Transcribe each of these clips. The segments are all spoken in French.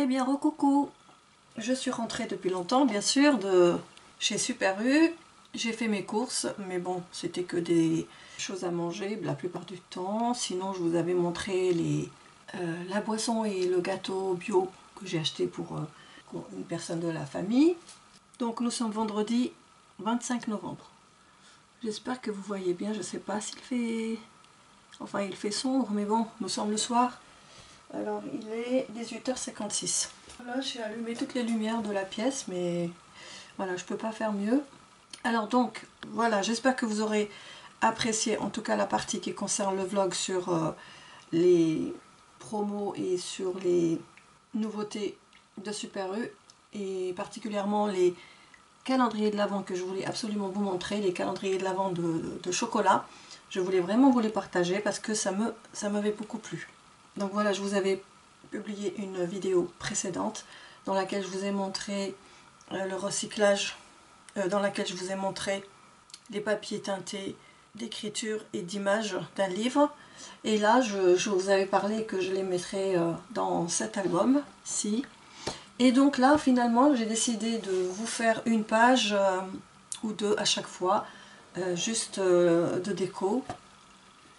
Eh bien, recoucou! Je suis rentrée depuis longtemps, bien sûr, de chez Super U. J'ai fait mes courses, mais bon, c'était que des choses à manger la plupart du temps. Sinon, je vous avais montré la boisson et le gâteau bio que j'ai acheté pour une personne de la famille. Donc, nous sommes vendredi 25 novembre. J'espère que vous voyez bien. Je ne sais pas s'il fait... Enfin, il fait sombre, mais bon, nous sommes le soir. Alors, il est 18h56. Là, j'ai allumé toutes les lumières de la pièce, mais voilà, je ne peux pas faire mieux. Alors donc, voilà, j'espère que vous aurez apprécié, en tout cas la partie qui concerne le vlog sur les promos et sur les nouveautés de Super U, et particulièrement les calendriers de l'Avent que je voulais absolument vous montrer, les calendriers de l'Avent de chocolat. Je voulais vraiment vous les partager parce que ça m'avait beaucoup plu. Donc voilà, je vous avais publié une vidéo précédente dans laquelle je vous ai montré le recyclage, dans laquelle je vous ai montré les papiers teintés d'écriture et d'images d'un livre. Et là, je vous avais parlé que je les mettrais dans cet album-ci. Et donc là, finalement, j'ai décidé de vous faire une page ou deux à chaque fois, juste de déco.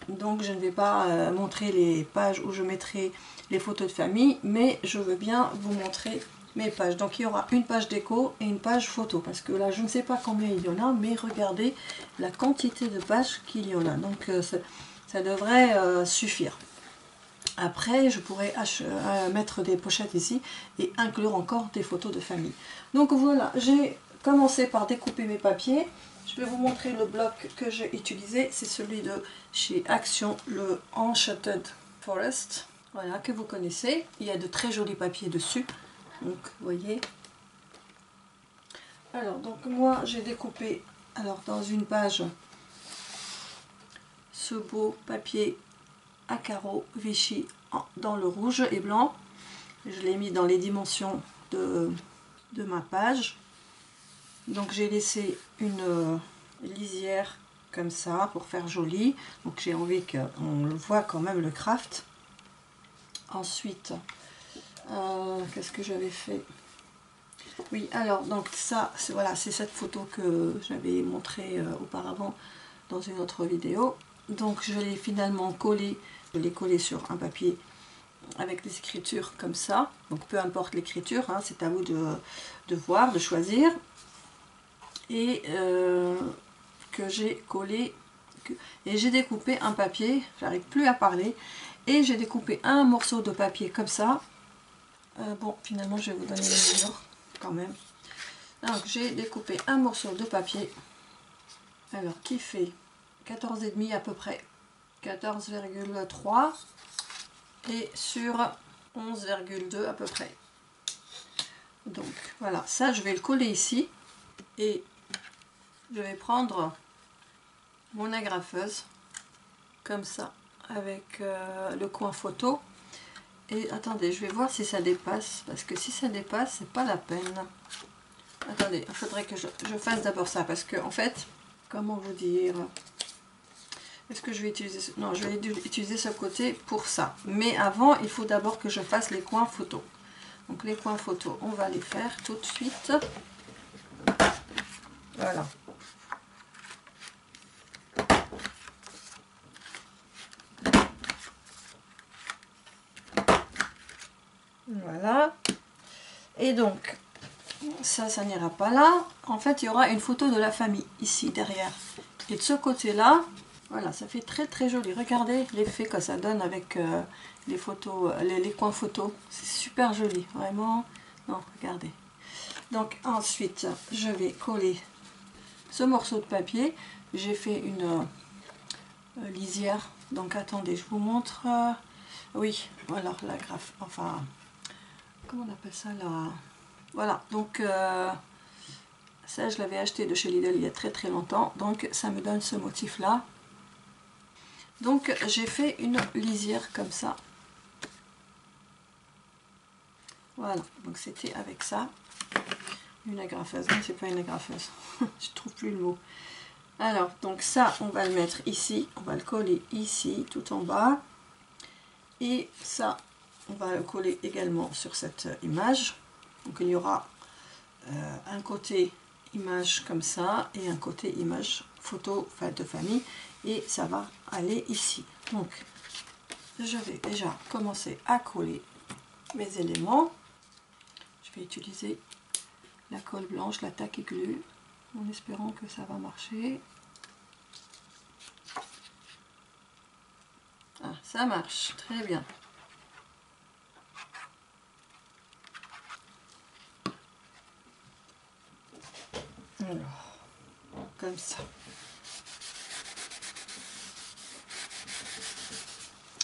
Donc je ne vais pas montrer les pages où je mettrai les photos de famille, mais je veux bien vous montrer mes pages. Donc il y aura une page déco et une page photo, parce que là je ne sais pas combien il y en a, mais regardez la quantité de pages qu'il y en a. Donc ça devrait suffire. Après je pourrais mettre des pochettes ici et inclure encore des photos de famille. Donc voilà, j'ai commencé par découper mes papiers. Je vais vous montrer le bloc que j'ai utilisé, c'est celui de chez Action, le Enchanted Forest, voilà, que vous connaissez. Il y a de très jolis papiers dessus, donc vous voyez. Alors donc moi j'ai découpé dans une page ce beau papier à carreaux Vichy dans le rouge et blanc. Je l'ai mis dans les dimensions de ma page. Donc j'ai laissé une lisière comme ça pour faire joli, donc j'ai envie qu'on le voit quand même, le craft. Ensuite qu'est-ce que j'avais fait? Oui, alors donc ça voilà, c'est cette photo que j'avais montrée auparavant dans une autre vidéo. Donc je l'ai finalement collé, je l'ai collé sur un papier avec des écritures comme ça, donc peu importe l'écriture, hein, c'est à vous de voir, de choisir. Et que j'ai collé et j'ai découpé un papier, j'arrive plus à parler, et j'ai découpé un morceau de papier comme ça. Bon, finalement je vais vous donner les mesures quand même. Donc j'ai découpé un morceau de papier, alors qui fait 14,5 à peu près, 14,3 et sur 11,2 à peu près. Donc voilà, ça je vais le coller ici et je vais prendre mon agrafeuse comme ça avec le coin photo. Et attendez, je vais voir si ça dépasse, parce que si ça dépasse c'est pas la peine. Attendez, il faudrait que je fasse d'abord ça, parce que en fait, comment vous dire, est-ce que je vais utiliser, non, je vais utiliser ce côté pour ça, mais avant il faut d'abord que je fasse les coins photo. Donc les coins photo, on va les faire tout de suite. Voilà. Voilà. Et donc, ça n'ira pas là. En fait, il y aura une photo de la famille, ici, derrière. Et de ce côté-là, voilà, ça fait très très joli. Regardez l'effet que ça donne avec les photos, les coins photos. C'est super joli, vraiment. Non, regardez. Donc ensuite, je vais coller ce morceau de papier. J'ai fait une lisière. Donc attendez, je vous montre. Oui, voilà, la graphe. Enfin, comment on appelle ça là? Voilà, donc ça je l'avais acheté de chez Lidl il y a très très longtemps, donc ça me donne ce motif là. Donc j'ai fait une lisière comme ça. Voilà, donc c'était avec ça. Une agrafeuse, non c'est pas une agrafeuse, je trouve plus le mot. Alors donc ça on va le mettre ici, on va le coller ici tout en bas. Et ça on va le coller également sur cette image. Donc il y aura un côté image comme ça et un côté image photo de famille, et ça va aller ici. Donc je vais déjà commencer à coller mes éléments. Je vais utiliser la colle blanche, la tack glue, en espérant que ça va marcher. Ah, ça marche très bien. Alors, comme ça.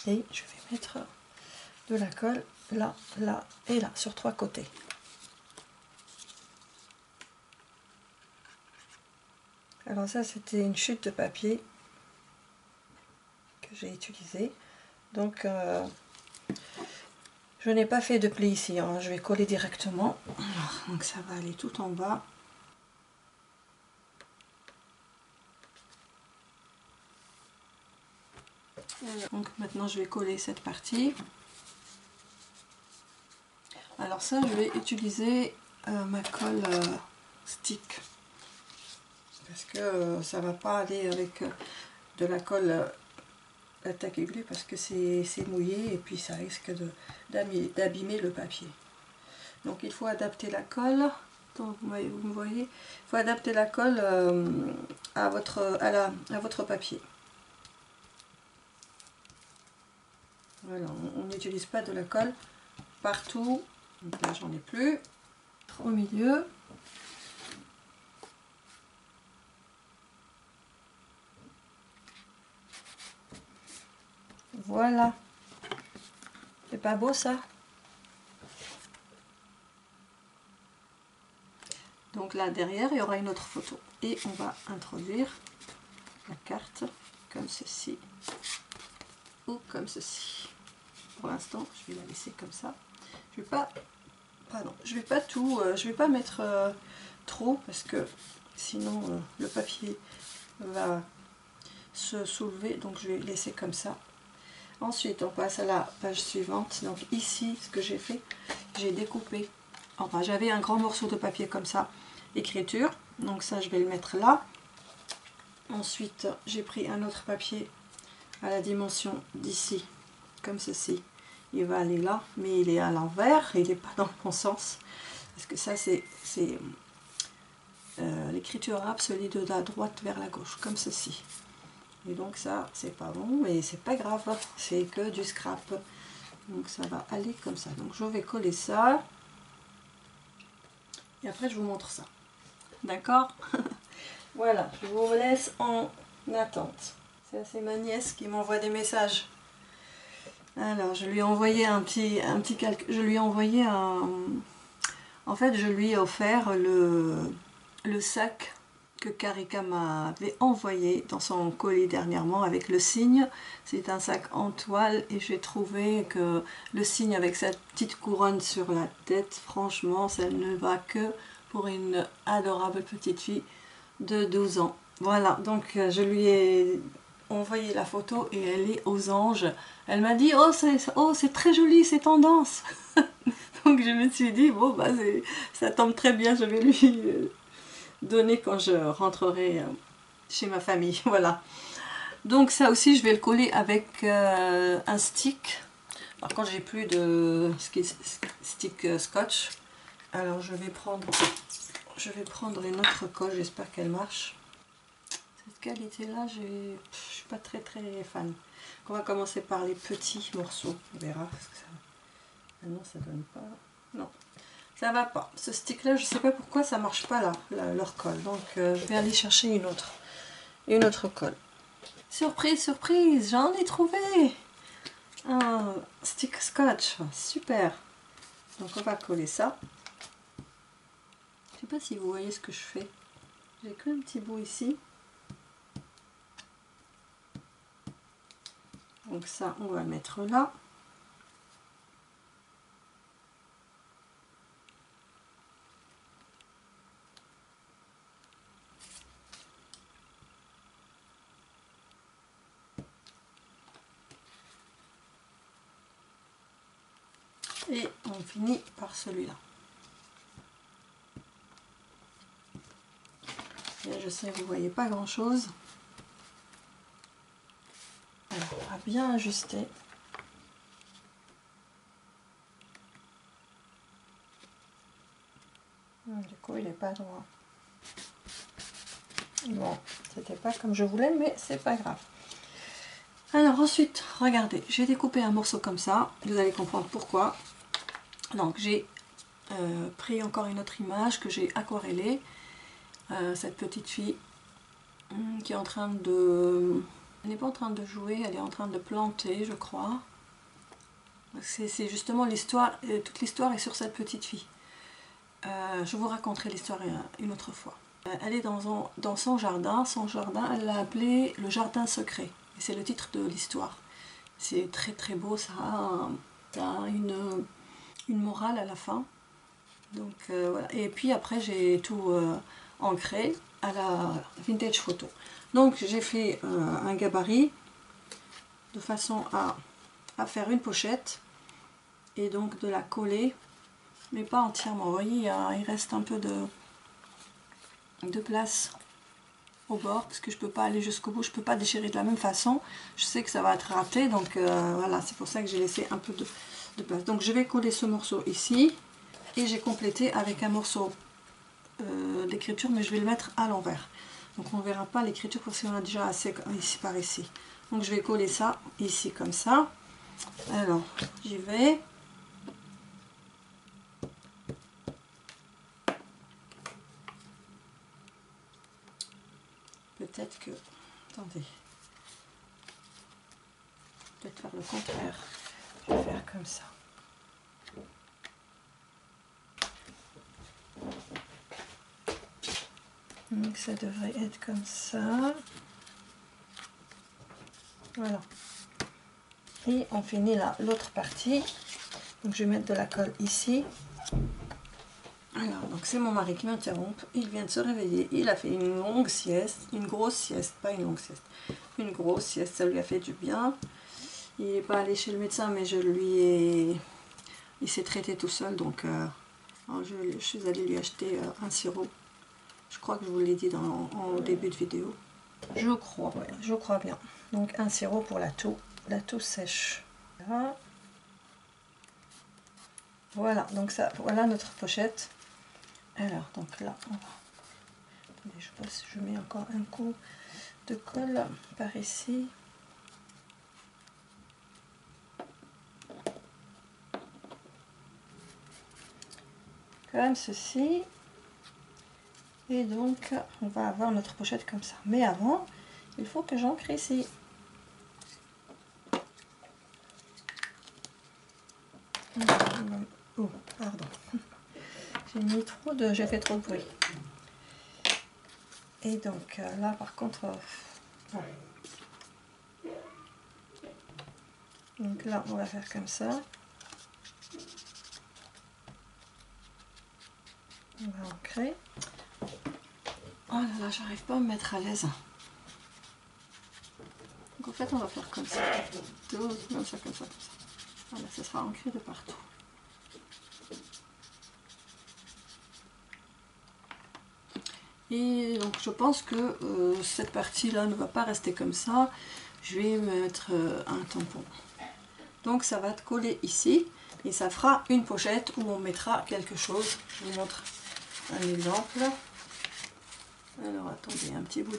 Et je vais mettre de la colle là, là et là, sur 3 côtés. Alors ça, c'était une chute de papier que j'ai utilisée. Donc, je n'ai pas fait de pli ici, hein. Je vais coller directement. Alors, donc ça va aller tout en bas. Donc maintenant, je vais coller cette partie. Alors ça, je vais utiliser ma colle stick. Parce que ça va pas aller avec de la colle tack glue, parce que c'est mouillé et puis ça risque d'abîmer le papier. Donc il faut adapter la colle. Donc, vous me voyez, il faut adapter la colle à votre papier. Voilà, on n'utilise pas de la colle partout. Donc là, j'en ai plus. Au milieu. Voilà. C'est pas beau ça? Donc là derrière il y aura une autre photo et on va introduire la carte comme ceci ou comme ceci. Pour l'instant je vais la laisser comme ça. Je vais pas, pardon, je vais pas tout, je vais pas mettre trop, parce que sinon le papier va se soulever, donc je vais laisser comme ça. Ensuite on passe à la page suivante. Donc ici ce que j'ai fait, j'ai découpé, enfin j'avais un grand morceau de papier comme ça, écriture, donc ça je vais le mettre là. Ensuite j'ai pris un autre papier à la dimension d'ici, comme ceci. Il va aller là, mais il est à l'envers, il n'est pas dans le bon sens, parce que ça c'est l'écriture arabe se lit de la droite vers la gauche, comme ceci. Et donc ça c'est pas bon, mais c'est pas grave, c'est que du scrap. Donc ça va aller comme ça. Donc je vais coller ça. Et après je vous montre ça. D'accord? Voilà, je vous laisse en attente. C'est ma nièce qui m'envoie des messages. Alors je lui ai envoyé je lui ai envoyé en fait je lui ai offert le sac que Karika m'avait envoyé dans son colis dernièrement avec le cygne. C'est un sac en toile et j'ai trouvé que le cygne avec cette petite couronne sur la tête, franchement ça ne va que pour une adorable petite fille de 12 ans. Voilà, donc je lui ai envoyé la photo et elle est aux anges. Elle m'a dit oh c'est très joli, c'est tendance. Donc je me suis dit bon bah ça tombe très bien, je vais lui donner quand je rentrerai chez ma famille. Voilà. Donc ça aussi je vais le coller avec un stick. Par contre j'ai plus de stick scotch. Alors je vais prendre une autre colle, j'espère qu'elle marche. Cette qualité là je suis pas très fan. On va commencer par les petits morceaux, on verra. Parce que ça... Ah non, ça donne pas. Non, ça va pas. Ce stick là, je sais pas pourquoi ça marche pas là, leur colle. Donc je vais aller chercher une autre colle. Surprise, surprise, j'en ai trouvé un stick scotch, super. Donc on va coller ça. Je sais pas si vous voyez ce que je fais. J'ai qu'un petit bout ici. Donc ça, on va le mettre là. on finit par celui-là. Et je sais, vous voyez pas grand chose. Alors, on va bien ajuster. Du coup, il n'est pas droit. Bon, c'était pas comme je voulais, mais c'est pas grave. Alors ensuite, regardez, j'ai découpé un morceau comme ça. Vous allez comprendre pourquoi. Donc j'ai pris encore une autre image que j'ai aquarellée. Cette petite fille qui est en train de... Elle n'est pas en train de jouer, elle est en train de planter, je crois. C'est justement l'histoire, toute l'histoire est sur cette petite fille. Je vous raconterai l'histoire une autre fois. Elle est dans son jardin, elle l'a appelé le jardin secret. Et c'est le titre de l'histoire. C'est très très beau, ça a une morale à la fin. Donc voilà. Et puis après j'ai tout ancré à la vintage photo. Donc j'ai fait un gabarit de façon à faire une pochette et donc de la coller, mais pas entièrement. Vous voyez, il reste un peu de place au bord parce que je peux pas aller jusqu'au bout, je peux pas déchirer de la même façon. Je sais que ça va être raté, donc voilà, c'est pour ça que j'ai laissé un peu de place. Donc je vais coller ce morceau ici et j'ai complété avec un morceau d'écriture, mais je vais le mettre à l'envers. Donc on ne verra pas l'écriture parce qu'on a déjà assez ici par ici. Donc je vais coller ça ici comme ça. Alors j'y vais. Peut-être que... Attendez. Peut-être faire le contraire. Je vais faire comme ça. Donc ça devrait être comme ça. Voilà. Et on finit là l'autre partie. Donc je vais mettre de la colle ici. Alors, donc c'est mon mari qui m'interrompt. Il vient de se réveiller. Il a fait une longue sieste, une grosse sieste, pas une longue sieste, une grosse sieste. Ça lui a fait du bien. Il n'est pas allé chez le médecin, mais il s'est traité tout seul. Donc, je suis allée lui acheter un sirop. Je crois que je vous l'ai dit en début de vidéo. Je crois, ouais, je crois bien. Donc un sirop pour la toux sèche. Voilà, donc ça, voilà notre pochette. Alors, donc là, on va... Attendez, je pense que je mets encore un coup de colle par ici. Comme ceci. Et donc, on va avoir notre pochette comme ça. Mais avant, il faut que j'ancre ici. Oh, pardon. J'ai fait trop de bruit. Et donc là, par contre, bon. Donc là, on va faire comme ça. On va ancrer. Oh là là, j'arrive pas à me mettre à l'aise. Donc en fait, on va faire comme ça. Comme ça, comme ça, comme ça. Voilà, ça sera ancré de partout. Et donc je pense que cette partie-là ne va pas rester comme ça. Je vais mettre un tampon. Donc ça va être collé ici. Et ça fera une pochette où on mettra quelque chose. Je vous montre un exemple. Alors attendez, un petit bout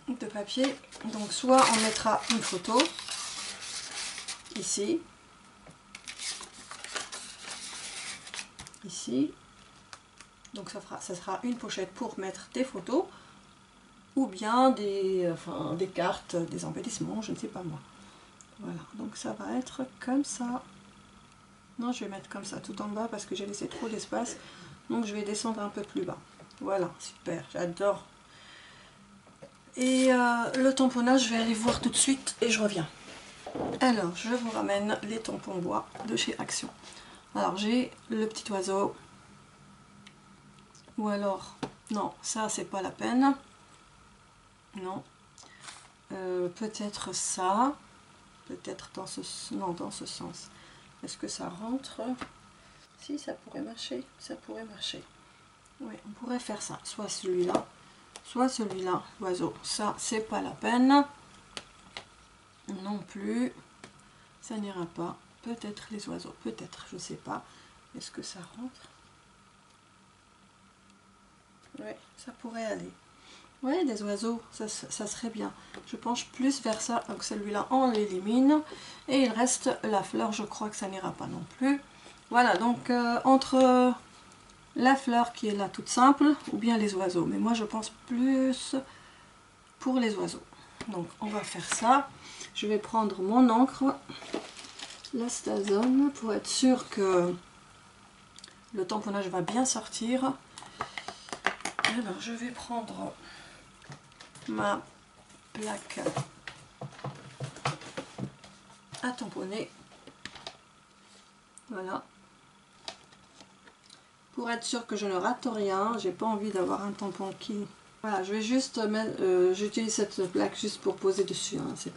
de papier. Donc soit on mettra une photo ici, ici. Donc ça sera une pochette pour mettre des photos ou bien des cartes, des embellissements, je ne sais pas moi. Voilà, donc ça va être comme ça. Non, je vais mettre comme ça tout en bas parce que j'ai laissé trop d'espace. Donc je vais descendre un peu plus bas. Voilà, super, j'adore. Et le tamponnage, je vais aller voir tout de suite et je reviens. Alors, je vous ramène les tampons bois de chez Action. Alors, j'ai le petit oiseau. Ou alors, non, ça c'est pas la peine. Non. Peut-être ça. Peut-être dans ce sens. est-ce que ça rentre? Si, ça pourrait marcher, ça pourrait marcher. Oui, on pourrait faire ça, soit celui-là, l'oiseau. Ça, c'est pas la peine. Non plus, ça n'ira pas. Peut-être les oiseaux, peut-être, je sais pas. Est-ce que ça rentre? Oui, ça pourrait aller. Oui, des oiseaux, ça serait bien. Je penche plus vers ça, donc celui-là, on l'élimine. Et il reste la fleur, je crois que ça n'ira pas non plus. Voilà, donc entre la fleur qui est là toute simple, ou bien les oiseaux. Mais moi, je pense plus pour les oiseaux. Donc, on va faire ça. Je vais prendre mon encre, la Stazone, pour être sûr que le tamponnage va bien sortir. Alors, je vais prendre ma plaque à tamponner. Voilà. Pour être sûr que je ne rate rien, j'ai pas envie d'avoir un tampon qui... Voilà, je vais juste mettre... j'utilise cette plaque juste pour poser dessus, hein. C'est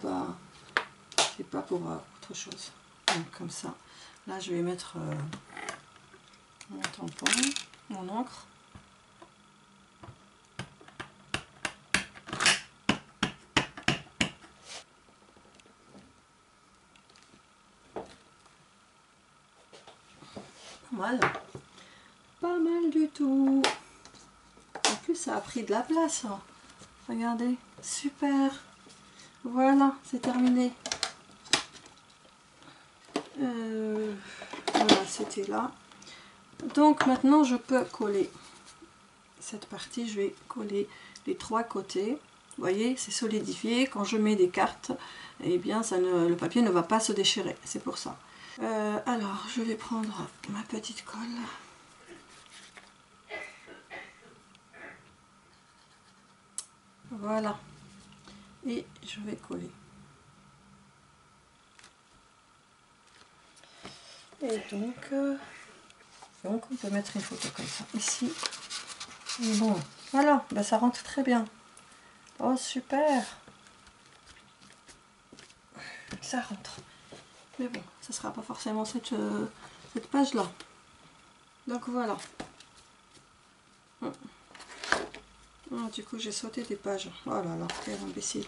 pas pour autre chose. Donc comme ça. Là, je vais mettre mon tampon, mon encre. Voilà. Pas mal du tout. En plus, ça a pris de la place. Hein. Regardez, super. Voilà, c'est terminé. Voilà, c'était là. Donc maintenant, je peux coller cette partie. Je vais coller les trois côtés. Vous voyez, c'est solidifié. Quand je mets des cartes, eh bien, le papier ne va pas se déchirer. C'est pour ça. Alors, je vais prendre ma petite colle. Voilà. Et je vais coller. Et donc on peut mettre une photo comme ça, ici. Et bon, voilà, ben, ça rentre très bien. Oh, super. Ça rentre. Mais bon, ça sera pas forcément cette page-là. Donc voilà. Oh, du coup, j'ai sauté des pages. Oh là là, quel imbécile.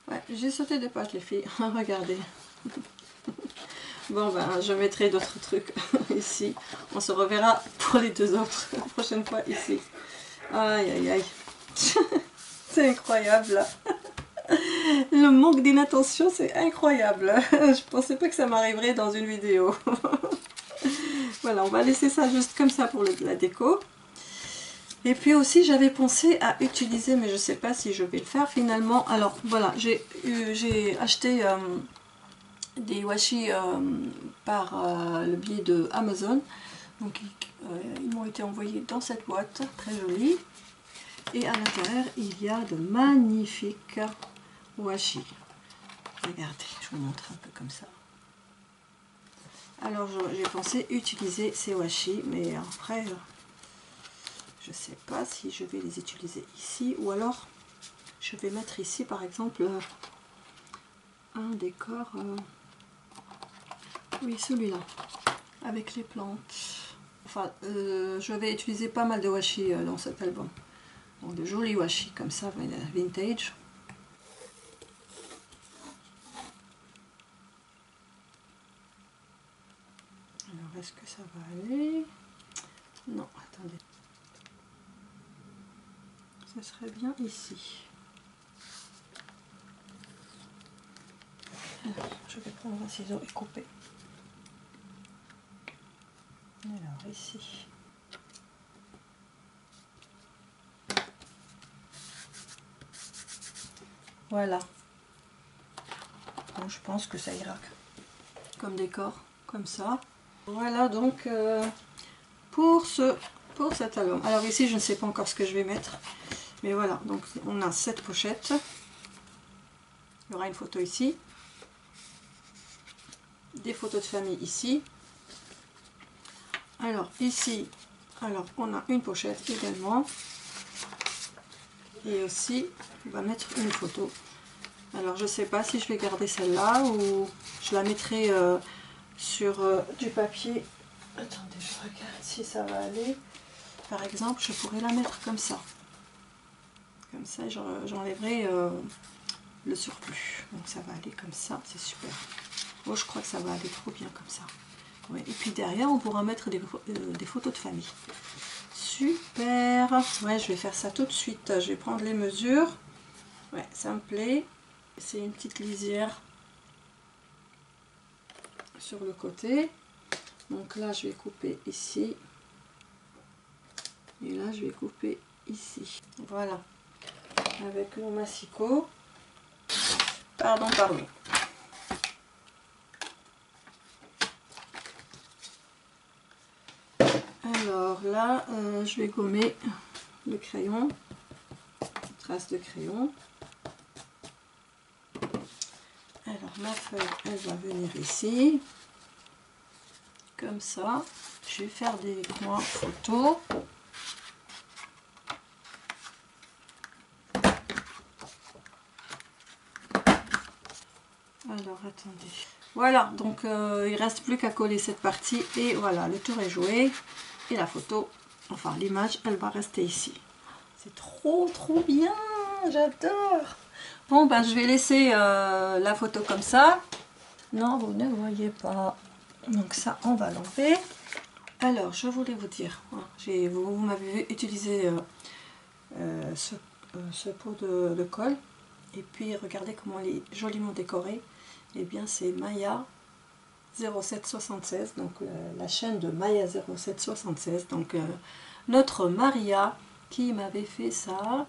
Ouais, j'ai sauté des pages, les filles. Regardez. Bon, ben, je mettrai d'autres trucs ici. On se reverra pour les deux autres la prochaine fois ici. Aïe, aïe, aïe. C'est incroyable. Le manque d'inattention, c'est incroyable. Je pensais pas que ça m'arriverait dans une vidéo. Voilà, on va laisser ça juste comme ça pour la déco. Et puis aussi, j'avais pensé à utiliser, mais je ne sais pas si je vais le faire finalement. Alors voilà, j'ai acheté des washi par le biais de Amazon. Donc ils m'ont été envoyés dans cette boîte, très jolie. Et à l'intérieur, il y a de magnifiques washi. Regardez, je vous montre un peu comme ça. Alors j'ai pensé utiliser ces washi, mais après je sais pas si je vais les utiliser ici ou alors je vais mettre ici par exemple un décor, oui celui-là, avec les plantes. Enfin, je vais utiliser pas mal de washi dans cet album. Bon, de jolis washi comme ça, vintage. Alors, est-ce que ça va aller? Non, attendez. Ça serait bien ici. Alors, je vais prendre un ciseau et couper. Alors, ici. Voilà. Donc, je pense que ça ira comme décor, comme ça. Voilà donc pour cet album. Alors ici, je ne sais pas encore ce que je vais mettre. Mais voilà, donc on a cette pochette. Il y aura une photo ici. Des photos de famille ici. Alors ici, alors on a une pochette également. Et aussi, on va mettre une photo Alors je sais pas si je vais garder celle-là ou je la mettrai sur du papier. Attendez, je regarde si ça va aller. Par exemple, je pourrais la mettre comme ça. Comme ça, j'enlèverai le surplus. Donc ça va aller comme ça, c'est super. Oh, je crois que ça va aller trop bien comme ça. Ouais. Et puis derrière, on pourra mettre des photos de famille. Super. Ouais, je vais faire ça tout de suite. Je vais prendre les mesures. Ouais, ça me plaît. C'est une petite lisière sur le côté. Donc là, je vais couper ici. Et là, je vais couper ici. Voilà. Avec mon massicot. Pardon. Alors là, je vais gommer le crayon. Trace de crayon. Alors ma feuille, elle va venir ici. Comme ça. Je vais faire des coins photos. Alors attendez. Voilà, donc il reste plus qu'à coller cette partie et voilà, le tour est joué. Et la photo, enfin l'image, elle va rester ici. C'est trop bien, j'adore. Bon ben je vais laisser la photo comme ça. Non, vous ne voyez pas. Donc ça, on va l'enlever. Alors, je voulais vous dire, vous m'avez utilisé ce pot de colle. Et puis regardez comment il est joliment décoré. Et bien c'est Maya 0776, donc la chaîne de Maya 0776. Donc notre Maria qui m'avait fait ça.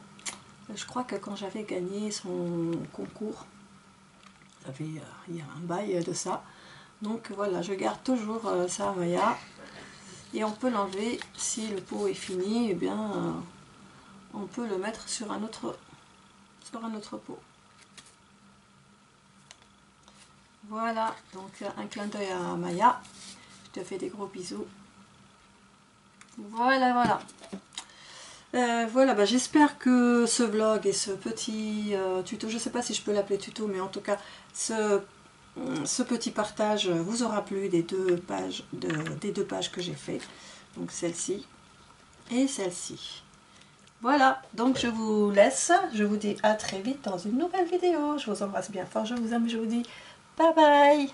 Je crois que quand j'avais gagné son concours, il y a un bail de ça. Donc voilà, je garde toujours ça à Maya. Et on peut l'enlever si le pot est fini, et bien on peut le mettre sur un autre pot. Voilà, donc un clin d'œil à Maya. Je te fais des gros bisous. Voilà. Voilà, bah, j'espère que ce vlog et ce petit tuto, je ne sais pas si je peux l'appeler tuto, mais en tout cas, ce petit partage vous aura plu des deux pages que j'ai fait. Donc celle-ci et celle-ci. Voilà, donc je vous laisse. Je vous dis à très vite dans une nouvelle vidéo. Je vous embrasse bien fort, je vous aime, je vous dis bye bye.